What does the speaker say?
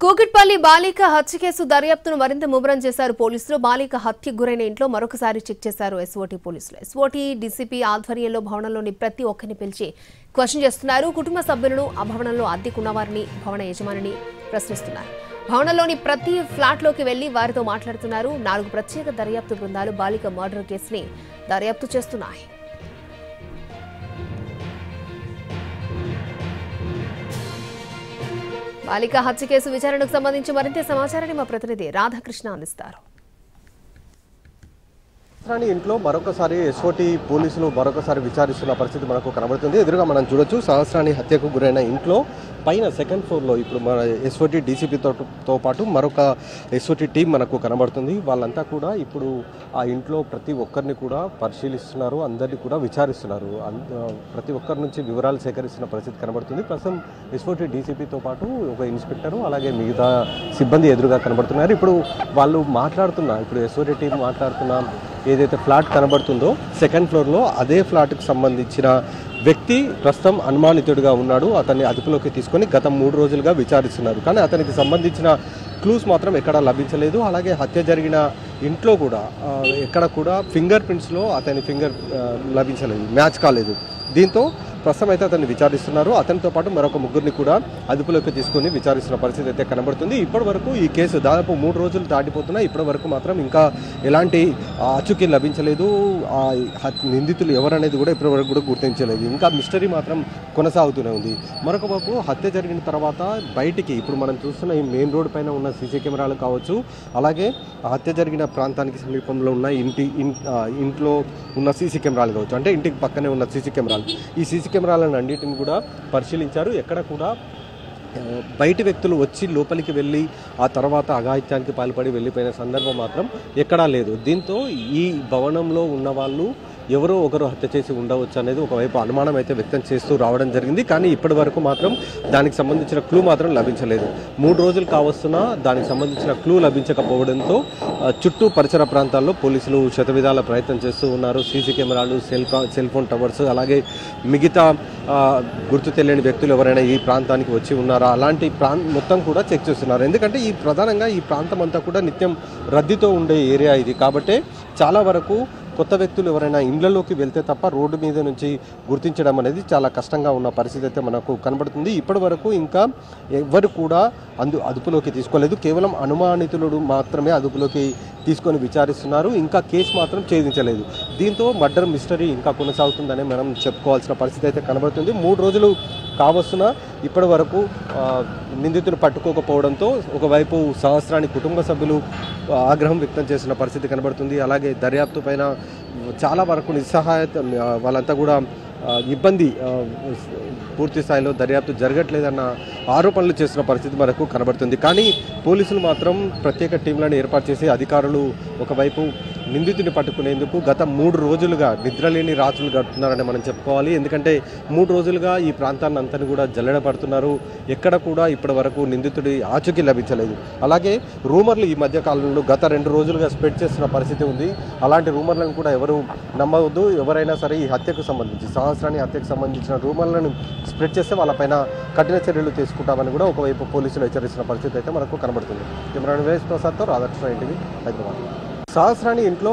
కూకట్పల్లి బాలిక హత్య కేసు దర్యాప్తును మరింత ముమ్మరం చేశారు పోలీసులు. బాలిక హత్యకు గురైన ఇంట్లో మరొకసారి చెక్ చేశారు ఎస్ఓటీ పోలీసులు. ఎస్ఓటీ డీసీపీ ఆధ్వర్యంలో భవనంలోని ప్రతి ఒక్కరిని పిలిచి క్వశ్చన్ చేస్తున్నారు. కుటుంబ సభ్యులను ఆ భవనంలో అద్దెకున్న వారిని, భవన యజమానిని ప్రశ్నిస్తున్నారు. భవనంలోని ప్రతి ఫ్లాట్లోకి వెళ్లి వారితో మాట్లాడుతున్నారు. 4 ప్రత్యేక దర్యాప్తు బృందాలు బాలిక మర్డర్ కేసుని దర్యాప్తు చేస్తున్నాయి. బాలిక హత్య కేసు విచారణకు సంబంధించి మరింత సమాచారాన్ని మా ప్రతినిధి రాధాకృష్ణ అందిస్తారు. ఇంట్లో మరొకసారి ఎస్ఓటీ పోలీసులు మరొకసారి విచారిస్తున్న పరిస్థితి మనకు కనబడుతుంది. ఎదురుగా మనం చూడొచ్చు, సహస్రాని హత్యకు గురైన ఇంట్లో పైన సెకండ్ ఫ్లోర్లో ఇప్పుడు మన ఎస్ఓటీ డీసీపీతో పాటు మరొక ఎస్ఓటీ టీం మనకు కనబడుతుంది. వాళ్ళంతా కూడా ఇప్పుడు ఆ ఇంట్లో ప్రతి ఒక్కరిని కూడా పరిశీలిస్తున్నారు, అందరినీ కూడా విచారిస్తున్నారు. ప్రతి ఒక్కరి నుంచి వివరాలు సేకరిస్తున్న పరిస్థితి కనబడుతుంది. ప్రస్తుతం ఎస్ఓటీ డీసీపీతో పాటు ఒక ఇన్స్పెక్టరు అలాగే మిగతా సిబ్బంది ఎదురుగా కనబడుతున్నారు. ఇప్పుడు వాళ్ళు ఇప్పుడు ఎస్ఓటీ టీం మాట్లాడుతున్న ఏదైతే ఫ్లాట్ కనబడుతుందో సెకండ్ ఫ్లోర్లో అదే ఫ్లాట్కి సంబంధించిన వ్యక్తి ప్రస్తుతం అనుమానితుడిగా ఉన్నాడు. అతన్ని అదుపులోకి తీసుకొని గత 3 రోజులుగా విచారిస్తున్నారు. కానీ అతనికి సంబంధించిన క్లూస్ మాత్రం ఎక్కడా లభించలేదు. అలాగే హత్య జరిగిన ఇంట్లో కూడా ఎక్కడ కూడా ఫింగర్ ప్రింట్స్లో అతని ఫింగర్ లభించలేదు, మ్యాచ్ కాలేదు. దీంతో ప్రస్తుతం అయితే అతన్ని విచారిస్తున్నారు. అతనితో పాటు మరొక 3 కూడా అదుపులోకి తీసుకొని విచారిస్తున్న పరిస్థితి అయితే కనబడుతుంది. ఇప్పటి వరకు ఈ కేసు దాదాపు 3 రోజులు దాటిపోతున్నా ఇప్పటి వరకు మాత్రం ఇంకా ఎలాంటి ఆచూకీ లభించలేదు. నిందితులు ఎవరనేది కూడా ఇప్పటి వరకు కూడా గుర్తించలేదు. ఇంకా మిస్టరీ మాత్రం కొనసాగుతూనే ఉంది. మరొక వైపు హత్య జరిగిన తర్వాత బయటికి ఇప్పుడు మనం చూస్తున్న ఈ మెయిన్ రోడ్ పైన ఉన్న సీసీ కెమెరాలు కావచ్చు, అలాగే హత్య జరిగిన ప్రాంతానికి సమీపంలో ఉన్న ఇంట్లో ఉన్న సీసీ కెమెరాలు కావచ్చు, అంటే ఇంటికి పక్కనే ఉన్న సీసీ కెమెరాలు, ఈ సీసీ కెమెరాలను అన్నిటిని కూడా పరిశీలించారు. ఎక్కడ కూడా బయటి వ్యక్తులు వచ్చి లోపలికి వెళ్ళి ఆ తర్వాత అఘాయిత్యానికి పాల్పడి వెళ్ళిపోయిన సందర్భం మాత్రం ఎక్కడా లేదు. దీంతో ఈ భవనంలో ఉన్న వాళ్ళు ఎవరో ఒకరు హత్య చేసి ఉండవచ్చు అనేది ఒకవైపు అనుమానం అయితే వ్యక్తం చేస్తూ రావడం జరిగింది. కానీ ఇప్పటి వరకు మాత్రం దానికి సంబంధించిన క్లూ మాత్రం లభించలేదు. 3 రోజులు కావస్తున్నా దానికి సంబంధించిన క్లూ లభించకపోవడంతో చుట్టూ పరిసర ప్రాంతాల్లో పోలీసులు శతవిధాల ప్రయత్నం చేస్తూ ఉన్నారు. సీసీ కెమెరాలు, సెల్ ఫోన్ టవర్స్, అలాగే మిగతా గుర్తు తెలియని వ్యక్తులు ఎవరైనా ఈ ప్రాంతానికి వచ్చి ఉన్నారా అలాంటి మొత్తం కూడా చెక్ చేస్తున్నారు. ఎందుకంటే ప్రధానంగా ఈ ప్రాంతం అంతా కూడా నిత్యం రద్దీతో ఉండే ఏరియా ఇది. కాబట్టి చాలా వరకు కొత్త వ్యక్తులు ఎవరైనా ఇండ్లలోకి వెళ్తే తప్ప రోడ్డు మీద నుంచి గుర్తించడం అనేది చాలా కష్టంగా ఉన్న పరిస్థితి అయితే మనకు కనబడుతుంది. ఇప్పటి వరకు ఇంకా ఎవరు కూడా అదుపులోకి తీసుకోలేదు. కేవలం అనుమానితులు మాత్రమే అదుపులోకి తీసుకొని విచారిస్తున్నారు. ఇంకా కేసు మాత్రం ఛేదించలేదు. దీంతో మర్డర్ మిస్టరీ ఇంకా కొనసాగుతుందని మనం చెప్పుకోవాల్సిన పరిస్థితి అయితే కనబడుతుంది. 3 రోజులు కావస్తున్నా ఇప్పటి వరకు నిందితులు పట్టుకోకపోవడంతో ఒకవైపు సహస్రాని కుటుంబ సభ్యులు ఆగ్రహం వ్యక్తం చేసిన పరిస్థితి కనబడుతుంది. అలాగే దర్యాప్తు పైన చాలా వరకు నిస్సహాయత, వాళ్ళంతా కూడా ఇబ్బంది, పూర్తి స్థాయిలో దర్యాప్తు జరగట్లేదన్న ఆరోపణలు చేస్తున్న పరిస్థితి మనకు కనబడుతుంది. కానీ పోలీసులు మాత్రం ప్రత్యేక టీంలను ఏర్పాటు చేసి అధికారులు ఒకవైపు నిందితుని పట్టుకునేందుకు గత 3 రోజులుగా నిద్రలేని రాత్రులు గడుపుతున్నారని మనం చెప్పుకోవాలి. ఎందుకంటే 3 రోజులుగా ఈ ప్రాంతాన్ని అంతని కూడా జల్లెడ పడుతున్నారు. ఎక్కడ కూడా ఇప్పటి వరకు నిందితుడి ఆచూకీ లభించలేదు. అలాగే రూమర్లు ఈ మధ్య కాలంలో గత 2 రోజులుగా స్ప్రెడ్ చేస్తున్న పరిస్థితి ఉంది. అలాంటి రూమర్లను కూడా ఎవరు నమ్మవద్దు. ఎవరైనా సరే ఈ హత్యకు సంబంధించి, సహస్రాని హత్యకు సంబంధించిన రూమర్లను స్ప్రెడ్ చేస్తే వాళ్ళపైన కఠిన చర్యలు తీసుకుంటామని కూడా ఒకవైపు పోలీసులు హెచ్చరిస్తున్న పరిస్థితి అయితే మనకు కనబడుతుంది. కెమెరా వేస్ ప్రసాద్తో రాధాకృష్ణ, ఎన్టీవీ, హైదరాబాద్. సహస్రాని ఇంట్లో